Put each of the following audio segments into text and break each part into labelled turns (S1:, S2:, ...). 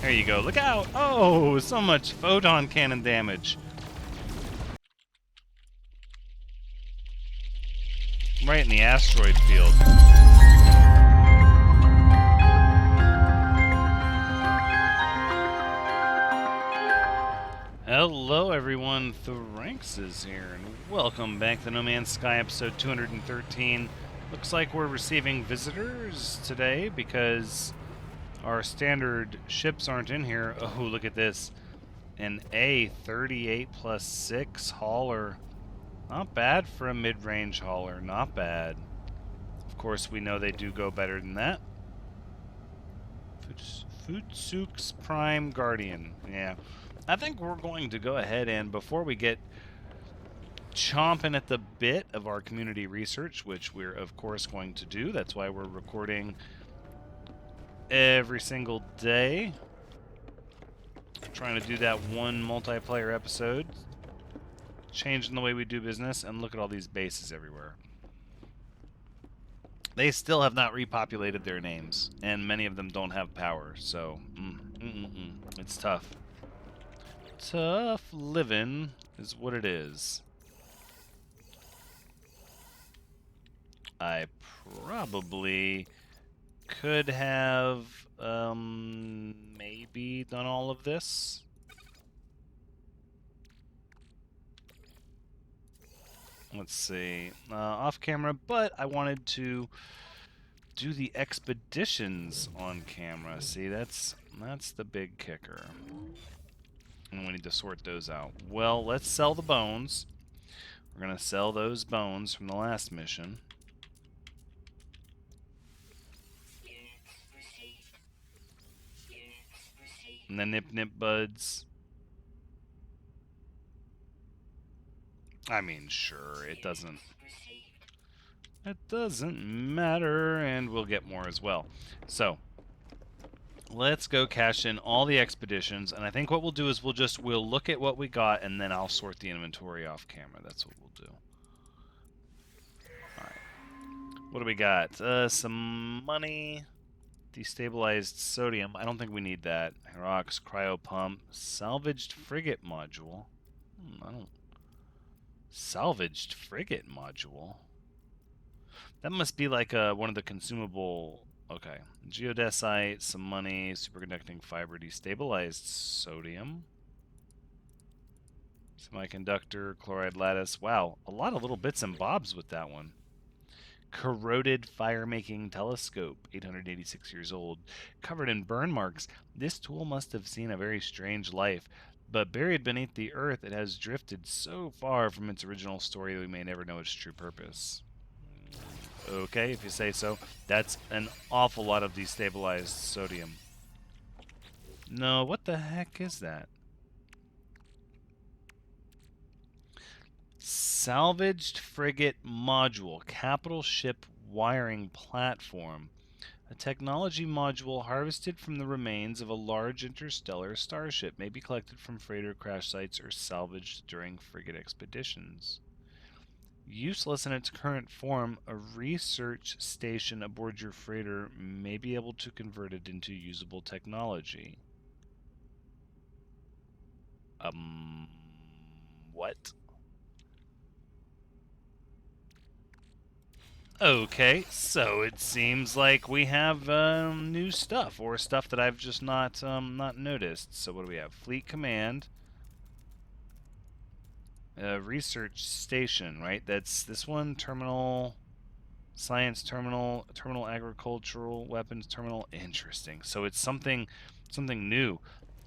S1: There you go. Look out! Oh, so much photon cannon damage. Right in the asteroid field. Hello everyone, Thranxes here, and welcome back to No Man's Sky episode 213. Looks like we're receiving visitors today because our standard ships aren't in here. Oh, look at this. An A38 plus 6 hauler. Not bad for a mid-range hauler, not bad. Of course, we know they do go better than that. Futsuke's Prime Guardian. Yeah. I think we're going to go ahead and, before we get chomping at the bit of our community research, which we're of course going to do, that's why we're recording every single day. Trying to do that one multiplayer episode. Changing the way we do business, and look at all these bases everywhere. They still have not repopulated their names, and many of them don't have power, so it's tough. Tough living is what it is. I probably could have maybe done all of this. Let's see, off camera, but I wanted to do the expeditions on camera. See, that's the big kicker. And we need to sort those out. Well, let's sell the bones. We're going to sell those bones from the last mission. And the Nip Nip Buds. I mean, sure, it doesn't matter, and we'll get more as well. So, let's go cash in all the expeditions, and I think what we'll do is we'll look at what we got, and then I'll sort the inventory off camera. That's what we'll do. Alright. What do we got? Some money. Destabilized sodium. I don't think we need that. Rocks, cryo pump. Salvaged frigate module. I don't... Salvaged frigate module? That must be like one of the consumable... Okay. Geodesite, some money, superconducting fiber, destabilized sodium. Semiconductor, chloride lattice. Wow, a lot of little bits and bobs with that one. Corroded fire-making telescope, 886 years old, covered in burn marks. This tool must have seen a very strange life, but buried beneath the earth, it has drifted so far from its original story that we may never know its true purpose. Okay, if you say so. That's an awful lot of destabilized sodium. No, what the heck is that? Salvaged frigate module, capital ship wiring platform. A technology module harvested from the remains of a large interstellar starship may be collected from freighter crash sites or salvaged during frigate expeditions. Useless in its current form, a research station aboard your freighter may be able to convert it into usable technology. What? Okay, so it seems like we have new stuff, or stuff that I've just not noticed. So what do we have? Fleet Command, Research Station, right? That's this one. Terminal, Science Terminal, Terminal Agricultural Weapons Terminal. Interesting. So it's something new.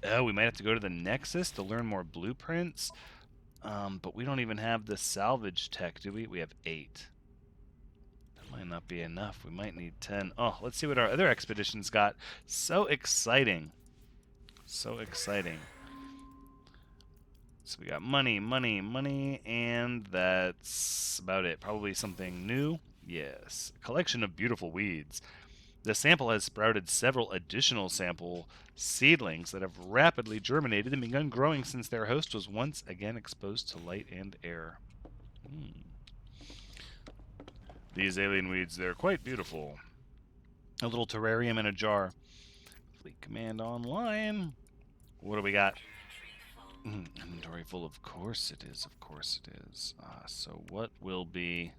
S1: Oh, we might have to go to the Nexus to learn more blueprints. But we don't even have the salvage tech, do we? We have 8. Might not be enough. We might need 10. Oh, let's see what our other expeditions got. So exciting. So exciting. So we got money, money, money, and that's about it. Probably something new. Yes. A collection of beautiful weeds. The sample has sprouted several additional sample seedlings that have rapidly germinated and begun growing since their host was once again exposed to light and air. These alien weeds, they're quite beautiful. A little terrarium in a jar. Fleet command online. What do we got? Inventory full. Of course it is. Of course it is. So what will be...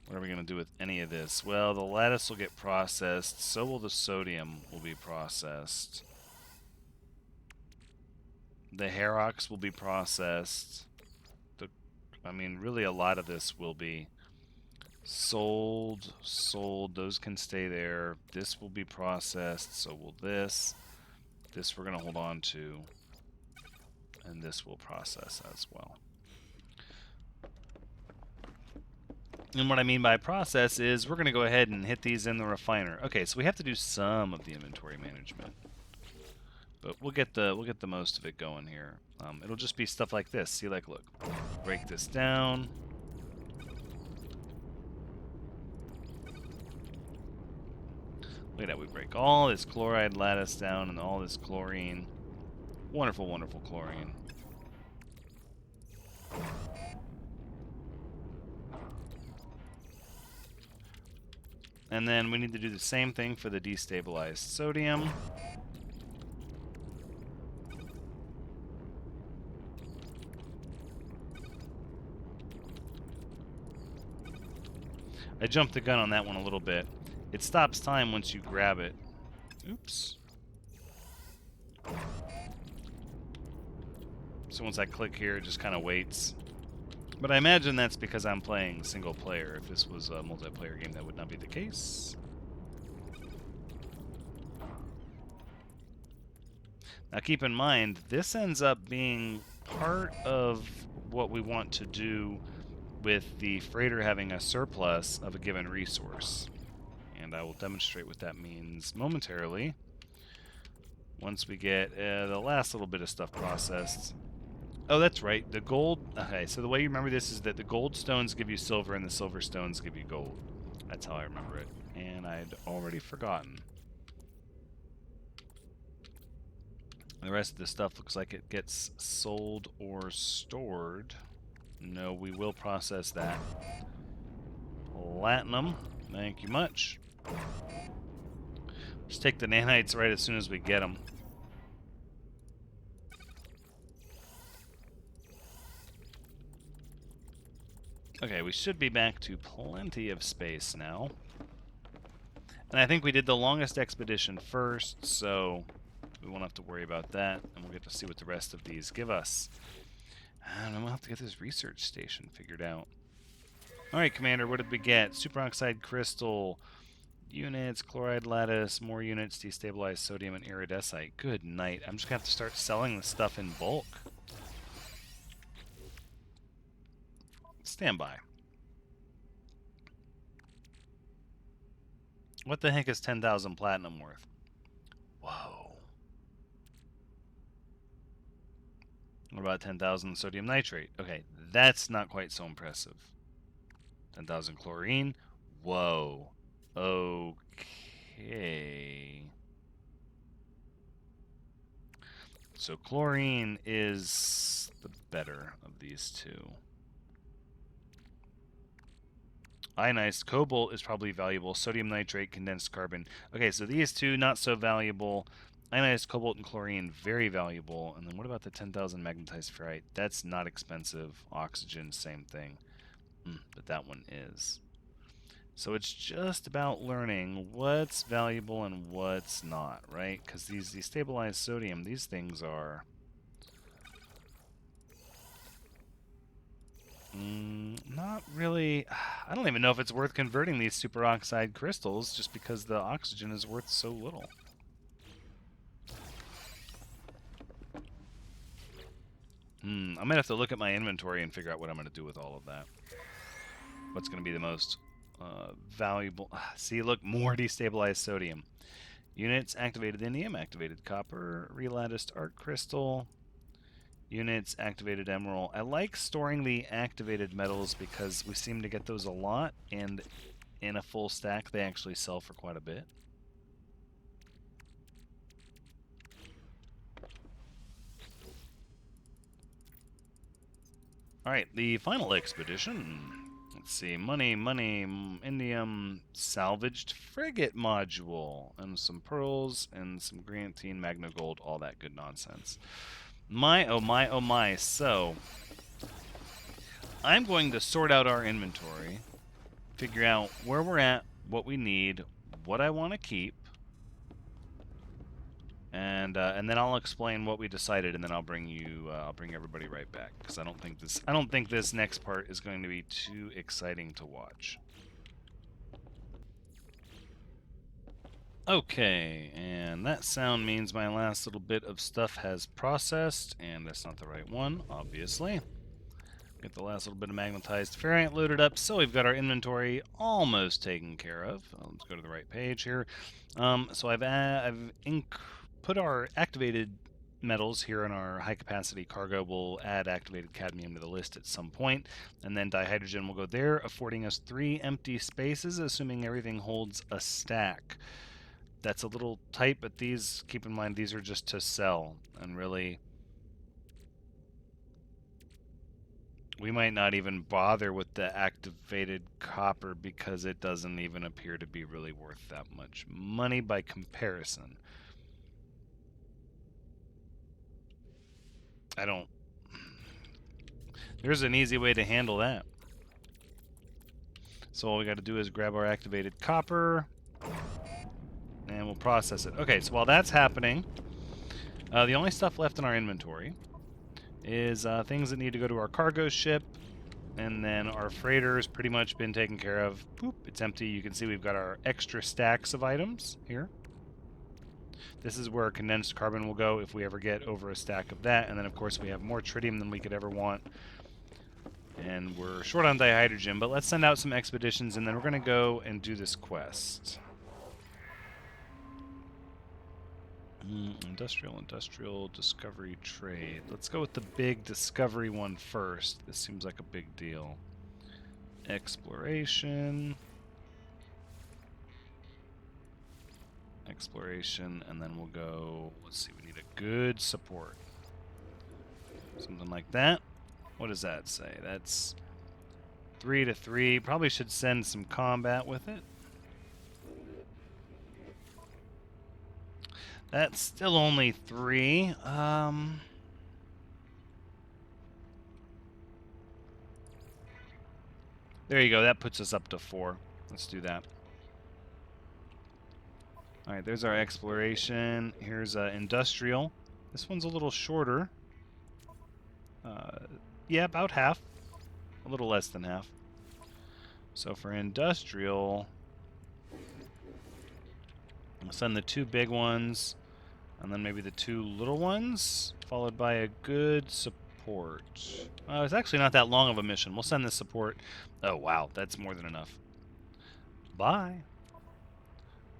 S1: What are we going to do with any of this? Well, the lattice will get processed. So will the sodium will be processed. The Herox will be processed. I mean, really a lot of this will be sold. Those can stay there. This will be processed. So will this. This we're going to hold on to. And this will process as well. And what I mean by process is we're going to go ahead and hit these in the refiner. Okay, so we have to do some of the inventory management. But we'll get the most of it going here. It'll just be stuff like this. See, like, look. Break this down. Look at that. We break all this chloride lattice down and all this chlorine. Wonderful, wonderful chlorine. And then we need to do the same thing for the destabilized sodium. I jumped the gun on that one a little bit. It stops time once you grab it. Oops. So once I click here, it just kind of waits. But I imagine that's because I'm playing single player. If this was a multiplayer game, that would not be the case. Now keep in mind, this ends up being part of what we want to do with the freighter having a surplus of a given resource. And I will demonstrate what that means momentarily. Once we get the last little bit of stuff processed. Oh, that's right. The gold... Okay, so the way you remember this is that the gold stones give you silver and the silver stones give you gold. That's how I remember it. And I'd already forgotten. And the rest of the stuff looks like it gets sold or stored. No, we will process that. Platinum. Thank you much. Just take the nanites right as soon as we get them. Okay, we should be back to plenty of space now. And I think we did the longest expedition first, so we won't have to worry about that. And we'll get to see what the rest of these give us. And we'll have to get this research station figured out. Alright, Commander, what did we get? Superoxide crystal, units, chloride lattice, more units, destabilized sodium, and iridescent. Good night. I'm just going to have to start selling this stuff in bulk. Stand by. What the heck is 10,000 platinum worth? Whoa. What about 10,000 sodium nitrate? Okay, that's not quite so impressive. 10,000 chlorine? Whoa. Okay. So chlorine is the better of these two. Ionized cobalt is probably valuable. Sodium nitrate, condensed carbon. Okay, so these two, not so valuable. Ionized cobalt and chlorine, very valuable. And then what about the 10,000 magnetized ferrite? That's not expensive. Oxygen, same thing. But that one is. So it's just about learning what's valuable and what's not, right? Because these destabilized sodium, these things are... not really. I don't even know if it's worth converting these superoxide crystals just because the oxygen is worth so little. I'm going to have to look at my inventory and figure out what I'm going to do with all of that. What's going to be the most valuable. See, look, more destabilized sodium. Units, activated indium, activated copper, relatticed art crystal. Units, activated emerald. I like storing the activated metals because we seem to get those a lot, and in a full stack they actually sell for quite a bit. Alright, the final expedition. Let's see, money, indium, salvaged frigate module, and some pearls, and some grantine, magna gold, all that good nonsense. My, oh my, oh my. So, I'm going to sort out our inventory, figure out where we're at, what we need, what I want to keep, and then I'll explain what we decided, and then I'll bring everybody right back, because I don't think this next part is going to be too exciting to watch. Okay, and that sound means my last little bit of stuff has processed, and that's not the right one, obviously. Get the last little bit of magnetized ferrite loaded up, so we've got our inventory almost taken care of. Let's go to the right page here. So I've put our activated metals here in our high-capacity cargo. We'll add activated cadmium to the list at some point, and then dihydrogen will go there, affording us 3 empty spaces, assuming everything holds a stack. That's a little tight, but these, keep in mind, these are just to sell, and really, we might not even bother with the activated copper because it doesn't even appear to be really worth that much money by comparison. There's an easy way to handle that. So all we got to do is grab our activated copper, and we'll process it. Okay, so while that's happening, the only stuff left in our inventory is things that need to go to our cargo ship, and then our freighter's pretty much been taken care of. Boop, it's empty. You can see we've got our extra stacks of items here. This is where condensed carbon will go if we ever get over a stack of that, and then of course we have more tritium than we could ever want. And we're short on dihydrogen, but let's send out some expeditions, and then we're going to go and do this quest. Industrial, discovery, trade. Let's go with the big discovery one first. This seems like a big deal. Exploration, and then we'll go, let's see, we need a good support. Something like that. What does that say? That's 3 to 3. Probably should send some combat with it. That's still only 3. There you go. That puts us up to 4. Let's do that. All right, there's our exploration. Here's industrial. This one's a little shorter. Yeah, about half. A little less than half. So for industrial, I'll send the 2 big ones, and then maybe the 2 little ones, followed by a good support. It's actually not that long of a mission. We'll send this support. Oh, wow, that's more than enough. Bye.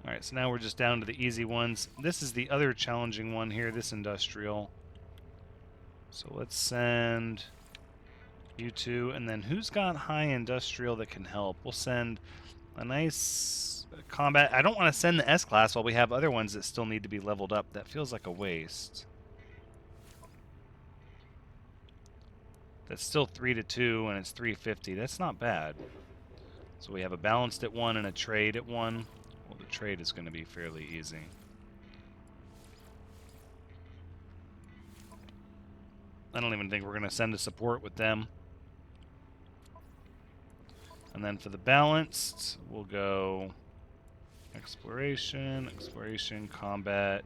S1: Alright, so now we're just down to the easy ones. This is the other challenging one here, this industrial. So let's send you 2, and then who's got high industrial that can help? We'll send a nice combat. I don't want to send the S-class while we have other ones that still need to be leveled up. That feels like a waste. That's still 3 to 2, and it's 350. That's not bad. So we have a balanced at 1 and a trade at 1. Well, the trade is going to be fairly easy. I don't even think we're going to send a support with them. And then for the balanced, we'll go exploration, combat,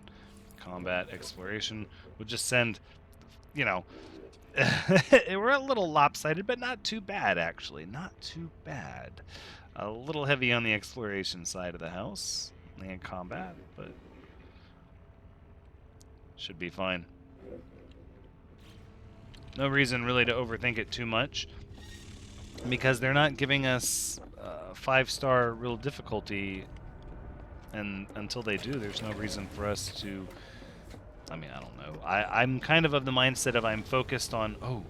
S1: exploration. We'll just send, you know, we're a little lopsided, but not too bad, actually. Not too bad. A little heavy on the exploration side of the house and combat, but should be fine. No reason really to overthink it too much, because they're not giving us 5-star real difficulty, and until they do, there's no reason for us to, I mean, I don't know. I'm kind of the mindset of I'm focused on, oh,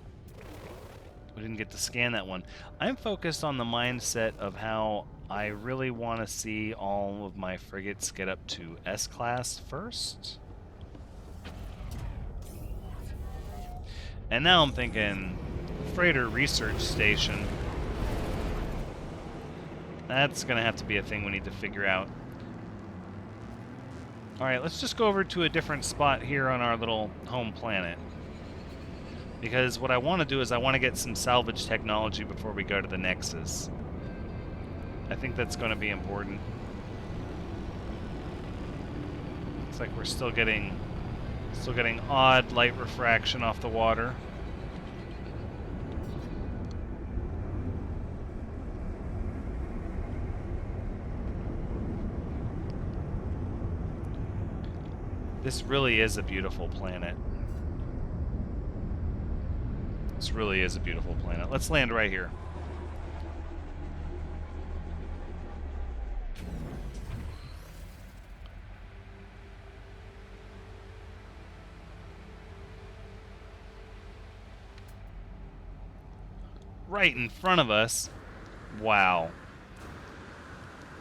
S1: we didn't get to scan that one. I'm focused on the mindset of how I really want to see all of my frigates get up to S-class first. And now I'm thinking freighter research station. That's going to have to be a thing we need to figure out. Alright, let's just go over to a different spot here on our little home planet. Because what I want to do is I want to get some salvage technology before we go to the Nexus. I think that's going to be important. Looks like we're still getting odd light refraction off the water. This really is a beautiful planet. This really is a beautiful planet. Let's land right here. Right in front of us. Wow.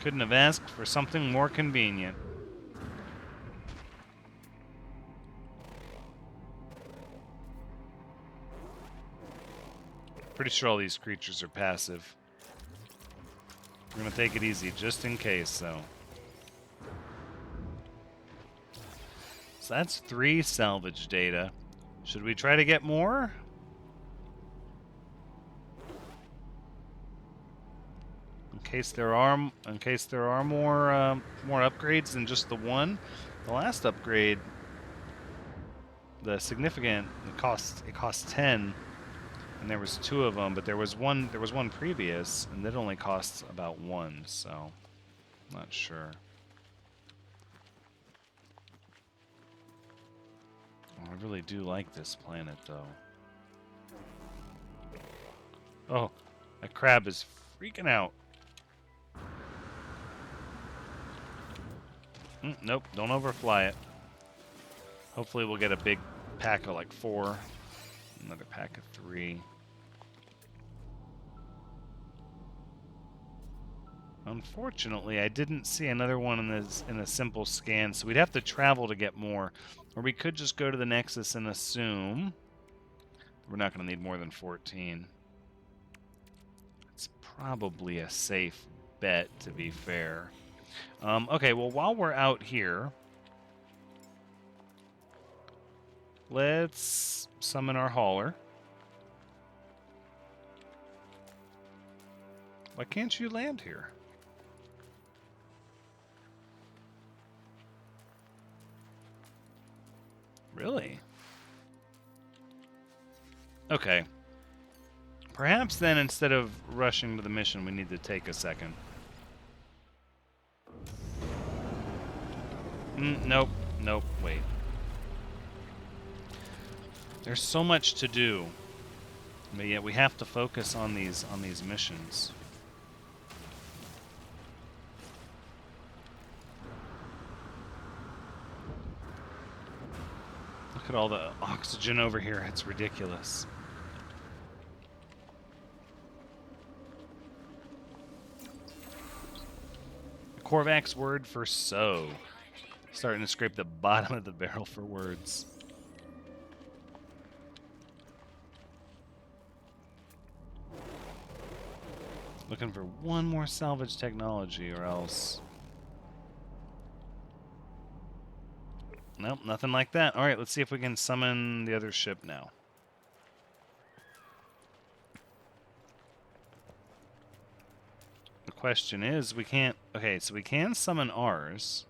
S1: Couldn't have asked for something more convenient. Pretty sure all these creatures are passive. We're gonna take it easy just in case, though. So that's 3 salvage data. Should we try to get more? In case there are more upgrades than just the one. The last upgrade, the significant, it cost 10. And there was 2 of them, but there was one previous, and that only costs about 1, so I'm not sure. Oh, I really do like this planet, though. Oh, that crab is freaking out. Nope, don't overfly it. Hopefully we'll get a big pack of like 4. Another pack of 3. Unfortunately, I didn't see another one in a simple scan, so we'd have to travel to get more. Or we could just go to the Nexus and assume we're not going to need more than 14. It's probably a safe bet, to be fair. Okay, well, while we're out here, let's summon our hauler. Why can't you land here? Really? Okay. Perhaps then, instead of rushing to the mission, we need to take a second. Nope. Nope. Wait. There's so much to do, but yet we have to focus on these missions. Look at all the oxygen over here. It's ridiculous. Korvac's word for so. Starting to scrape the bottom of the barrel for words. Looking for one more salvage technology or else. Nope, nothing like that. Alright, let's see if we can summon the other ship now. The question is, we can't... Okay, so we can summon ours.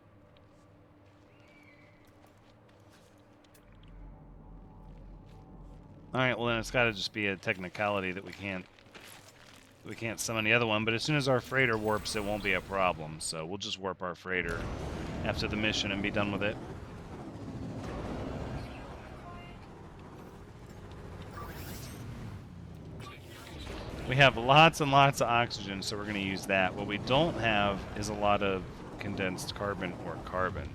S1: Alright, well then it's gotta just be a technicality that we can't summon the other one, but as soon as our freighter warps, it won't be a problem. So we'll just warp our freighter after the mission and be done with it. We have lots and lots of oxygen, so we're going to use that. What we don't have is a lot of condensed carbon or carbon.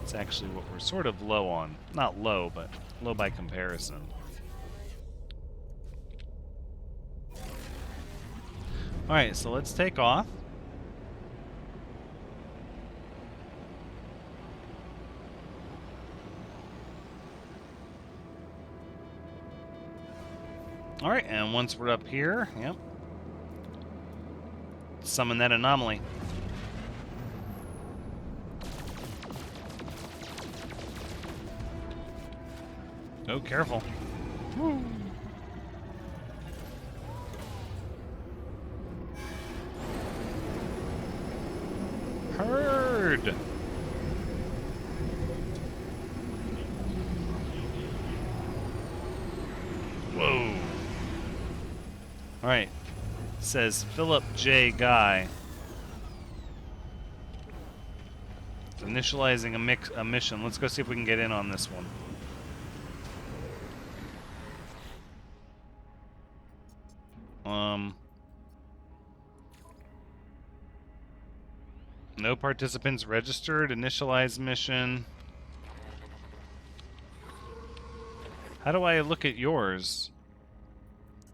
S1: It's actually what we're sort of low on. Not low, but low by comparison. Alright, so let's take off. Alright, and once we're up here, yep. Let's summon that anomaly. Oh, careful. Woo. Herd. Whoa. All right. Says Philip J. Guy. Initializing a mission. Let's go see if we can get in on this one. No participants registered. Initialize mission. How do I look at yours?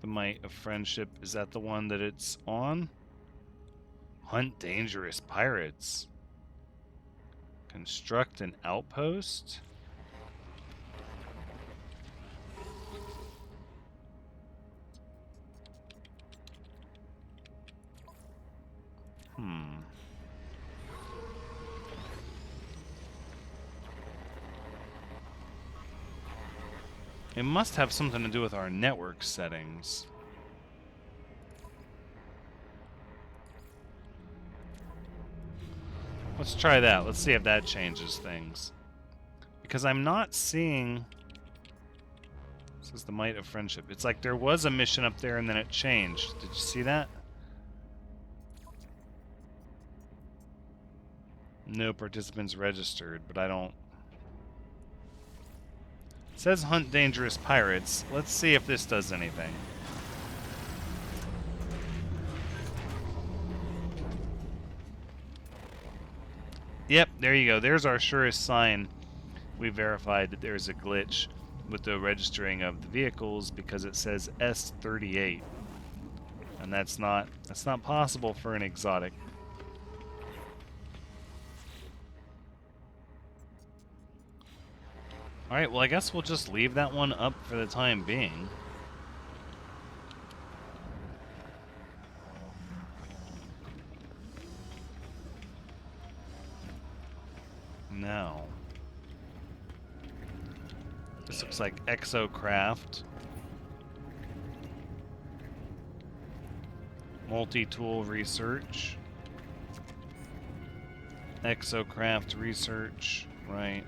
S1: The Might of Friendship. Is that the one that it's on? Hunt dangerous pirates. Construct an outpost. It must have something to do with our network settings. Let's try that. Let's see if that changes things. Because I'm not seeing... This is the Might of Friendship. It's like there was a mission up there and then it changed. Did you see that? No participants registered, but I don't... It says hunt dangerous pirates. Let's see if this does anything. Yep, there you go. There's our surest sign. We verified that there's a glitch with the registering of the vehicles because it says S38. And that's not possible for an exotic. Alright, well I guess we'll just leave that one up for the time being. Now, this looks like Exocraft. Multi-tool research. Exocraft research, right.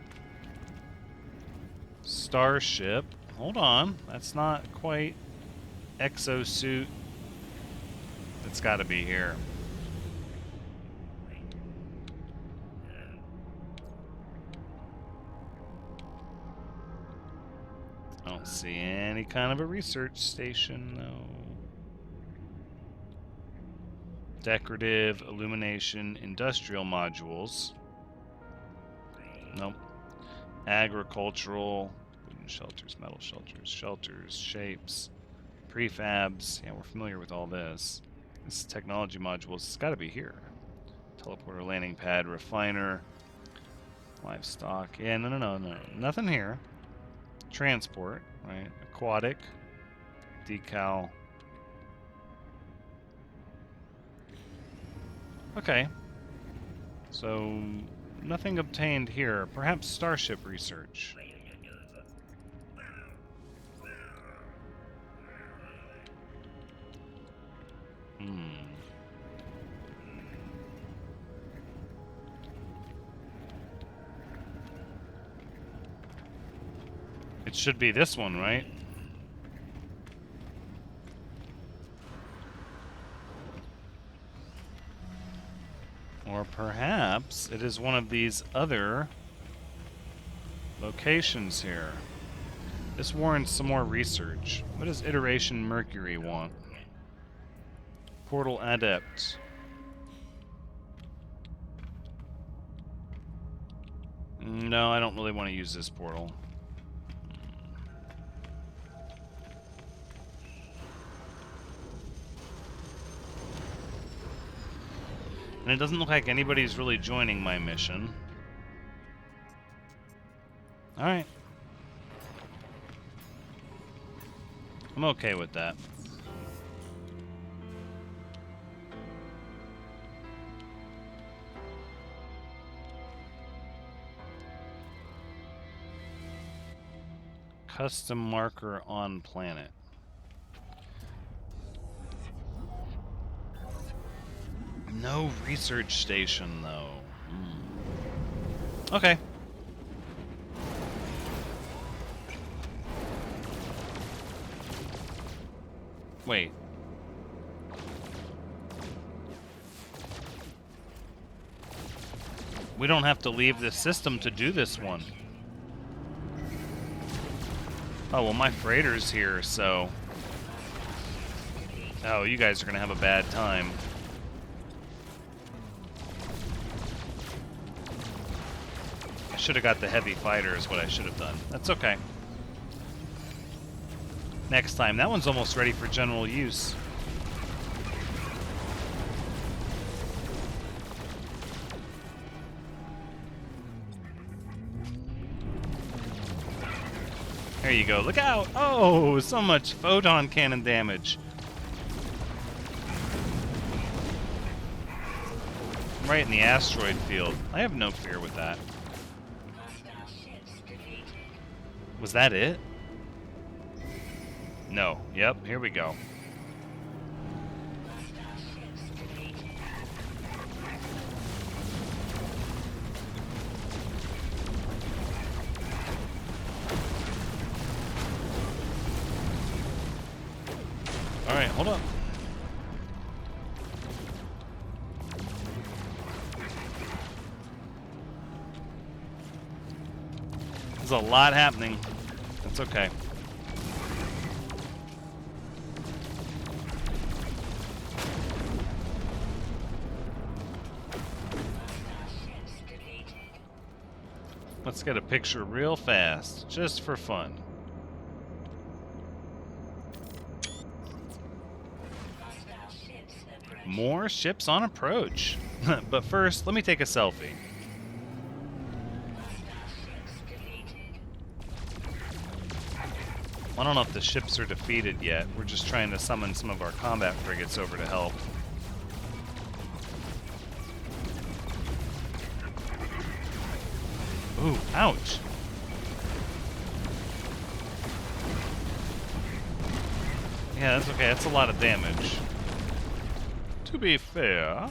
S1: Starship. Hold on, that's not quite exosuit. It's got to be here. I don't see any kind of a research station, no. Decorative, illumination, industrial modules. Nope. Agricultural, wooden shelters, metal shelters, shapes, prefabs. Yeah, we're familiar with all this. This is technology modules. It's got to be here. Teleporter, landing pad, refiner, livestock. Yeah, no. Nothing here. Transport, right? Aquatic, decal. Okay. So, nothing obtained here. Perhaps starship research. It should be this one, right? Or perhaps it is one of these other locations here. This warrants some more research. What does Iteration Mercury want? Portal Adept. No, I don't really want to use this portal. And it doesn't look like anybody's really joining my mission. Alright. I'm okay with that. Custom marker on planet. No research station, though. Okay. Wait. We don't have to leave this system to do this one. Oh, well, my freighter's here, so... Oh, you guys are gonna have a bad time. I should have got the heavy fighter is what I should have done. That's okay. Next time. That one's almost ready for general use. There you go. Look out! Oh, so much photon cannon damage. Right in the asteroid field. I have no fear with that. Was that it? No. Yep, here we go. Alright, hold up. There's a lot happening. That's okay. Let's get a picture real fast, just for fun. More ships on approach. But first, let me take a selfie. I don't know if the ships are defeated yet. We're just trying to summon some of our combat frigates over to help. Ooh, ouch. Yeah, that's okay. That's a lot of damage. To be fair...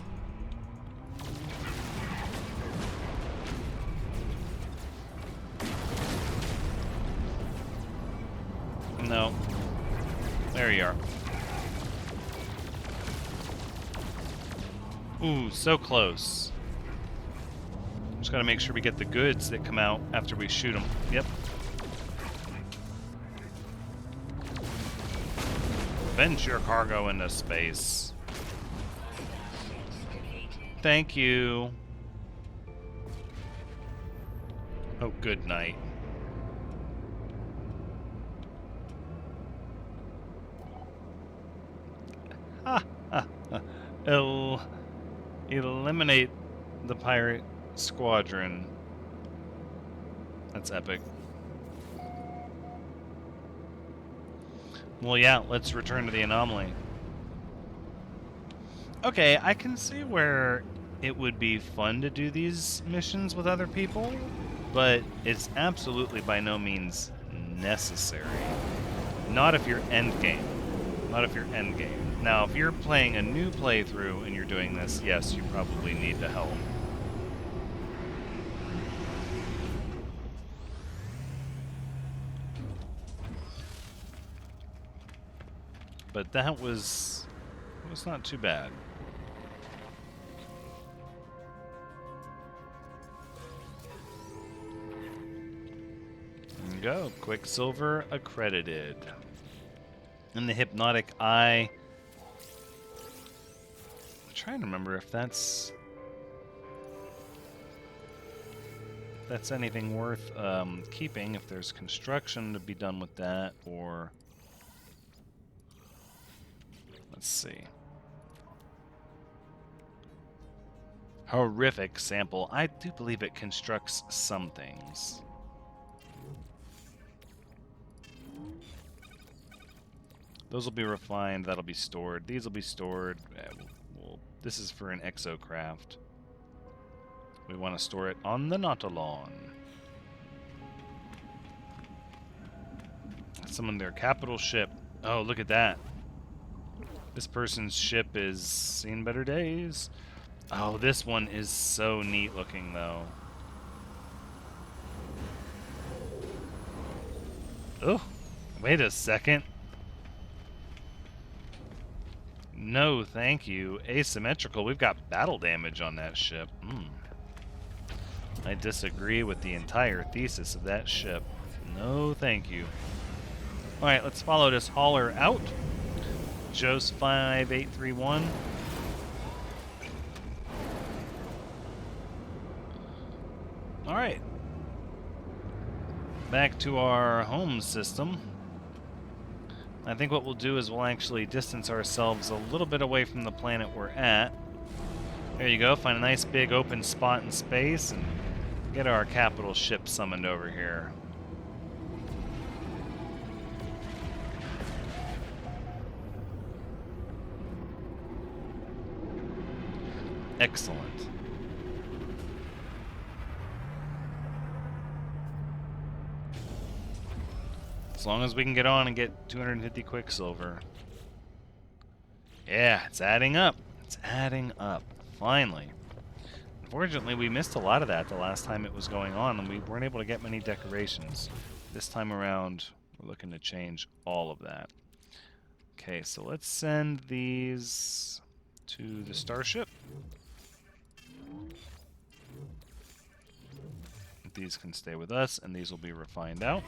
S1: No. There you are. Ooh, so close. Just gotta make sure we get the goods that come out after we shoot them. Yep. Venture cargo into space. Thank you. Oh, good night. Eliminate the pirate squadron. That's epic. Well, yeah, let's return to the anomaly. Okay, I can see where it would be fun to do these missions with other people, but it's absolutely by no means necessary. Not if you're endgame. Not if you're endgame. Now, if you're playing a new playthrough and you're doing this, yes, you probably need the help. But that was not too bad. There you go. Quicksilver accredited. And the hypnotic eye. I'm trying to remember if that's anything worth keeping, if there's construction to be done with that, or let's see. Horrific sample. I do believe it constructs some things. Those will be refined. That'll be stored. These will be stored. This is for an exocraft. We want to store it on the Nautilon. Summon their capital ship. Oh, look at that. This person's ship is seen better days. Oh, this one is so neat looking, though. Oh, wait a second. No, thank you. Asymmetrical. We've got battle damage on that ship. I disagree with the entire thesis of that ship. No, thank you. Alright, let's follow this hauler out. Jos 5831. Alright. Back to our home system. I think what we'll do is we'll actually distance ourselves a little bit away from the planet we're at. There you go, find a nice big open spot in space and get our capital ship summoned over here. Excellent. As long as we can get on and get 250 Quicksilver. Yeah, it's adding up. It's adding up. Finally. Unfortunately, we missed a lot of that the last time it was going on, and we weren't able to get many decorations. This time around, we're looking to change all of that. Okay, so let's send these to the starship. These can stay with us, and these will be refined out.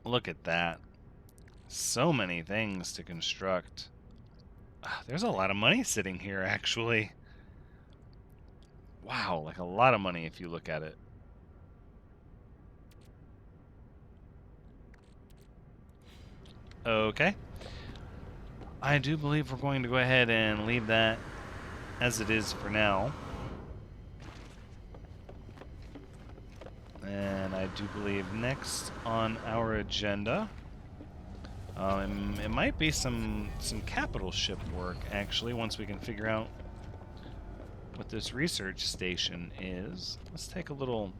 S1: Look at that. So many things to construct. There's a lot of money sitting here, actually. Wow, like a lot of money if you look at it. Okay. I do believe we're going to go ahead and leave that as it is for now. And I do believe next on our agenda, it might be some capital ship work, actually, once we can figure out what this research station is. Let's take a little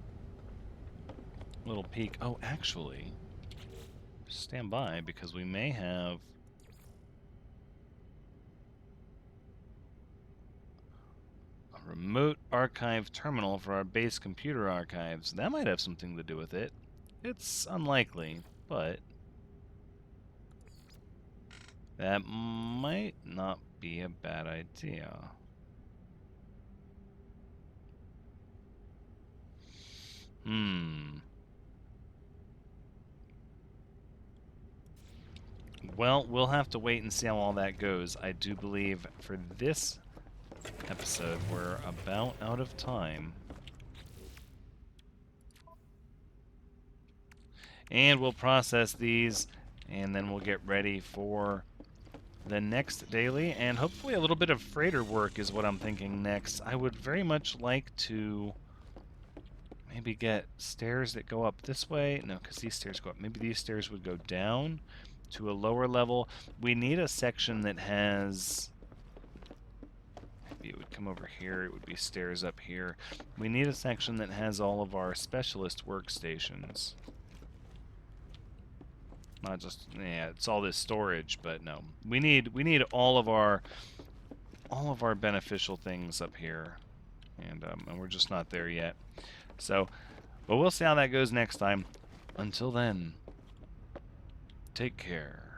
S1: peek. Oh, actually, stand by, because we may have a remote archive terminal for our base computer archives. That might have something to do with it. It's unlikely, but that might not be a bad idea. Well, we'll have to wait and see how all that goes. I do believe for this episode we're about out of time. And we'll process these, and then we'll get ready for the next daily, and hopefully a little bit of freighter work is what I'm thinking next. I would very much like to maybe get stairs that go up this way. No, because these stairs go up. Maybe these stairs would go down to a lower level. We need a section that has... Maybe it would come over here. It would be stairs up here. We need a section that has all of our specialist workstations. Not just, yeah, it's all this storage, but no. We need all of our beneficial things up here. And we're just not there yet. So, but we'll see how that goes next time. Until then, take care.